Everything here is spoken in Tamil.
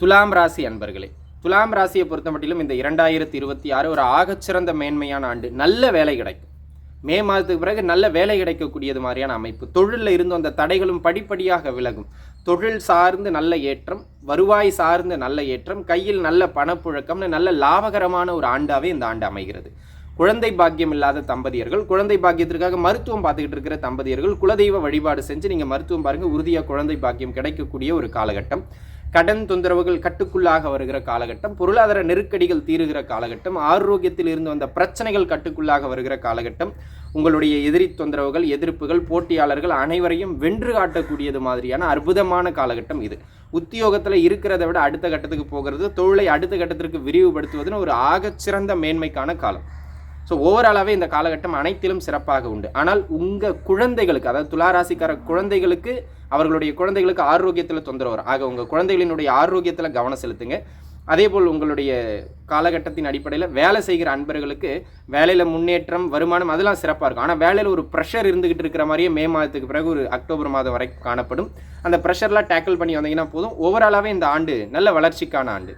துலாம் ராசி அன்பர்களே, துலாம் ராசியை பொறுத்த மட்டிலும் இந்த 2026 ஒரு ஆகச்சிறந்த மேன்மையான ஆண்டு. நல்ல வேலை கிடைக்கும். மே மாதத்துக்கு பிறகு நல்ல வேலை கிடைக்கக்கூடியது மாதிரியான அமைப்பு. தொழிலில் இருந்து அந்த தடைகளும் படிப்படியாக விலகும். தொழில் சார்ந்து நல்ல ஏற்றம், வருவாய் சார்ந்து நல்ல ஏற்றம், கையில் நல்ல பணப்புழக்கம்னு நல்ல லாபகரமான ஒரு ஆண்டாவே இந்த ஆண்டு அமைகிறது. குழந்தை பாக்கியம் இல்லாத தம்பதியர்கள், குழந்தை பாக்கியத்திற்காக மருத்துவம் பார்த்துக்கிட்டு இருக்கிற தம்பதியர்கள், குலதெய்வ வழிபாடு செஞ்சு நீங்கள் மருத்துவம் பாருங்கள், உறுதியாக குழந்தை பாக்கியம் கிடைக்கக்கூடிய ஒரு காலகட்டம். கடன் தொந்தரவுகள் கட்டுக்குள்ளாக வருகிற காலகட்டம், பொருளாதார நெருக்கடிகள் தீருகிற காலகட்டம், ஆரோக்கியத்தில் இருந்து வந்த பிரச்சனைகள் கட்டுக்குள்ளாக வருகிற காலகட்டம், உங்களுடைய எதிரி தொந்தரவுகள், எதிர்ப்புகள், போட்டியாளர்கள் அனைவரையும் வென்று காட்டக்கூடியது மாதிரியான அற்புதமான காலகட்டம் இது. உத்தியோகத்தில் இருக்கிறத விட அடுத்த கட்டத்துக்கு போகிறது, தொழிலை அடுத்த கட்டத்திற்கு விரிவுபடுத்துவதுன்னு ஒரு ஆகச்சிறந்த மேன்மைக்கான காலம். ஸோ ஓவராலாகவே இந்த காலகட்டம் அனைத்திலும் சிறப்பாக உண்டு. ஆனால் உங்கள் குழந்தைகளுக்கு, அதாவது துளாராசிக்கார குழந்தைகளுக்கு, அவர்களுடைய குழந்தைகளுக்கு ஆரோக்கியத்தில் தொந்தரவு வரும். ஆக உங்கள் குழந்தைகளினுடைய ஆரோக்கியத்தில் கவனம் செலுத்துங்க. அதேபோல் உங்களுடைய காலகட்டத்தின் அடிப்படையில் வேலை செய்கிற அன்பர்களுக்கு வேலையில் முன்னேற்றம், வருமானம் அதெல்லாம் சிறப்பாக இருக்கும். ஆனால் வேலையில் ஒரு ப்ரெஷர் இருந்துகிட்டு இருக்கிற மாதிரியே மே மாதத்துக்கு பிறகு ஒரு அக்டோபர் மாதம் வரைக்கும் காணப்படும். அந்த ப்ரெஷர்லாம் டேக்கிள் பண்ணி வந்தீங்கன்னா போதும். ஓவராலாகவே இந்த ஆண்டு நல்ல வளர்ச்சிக்கான ஆண்டு.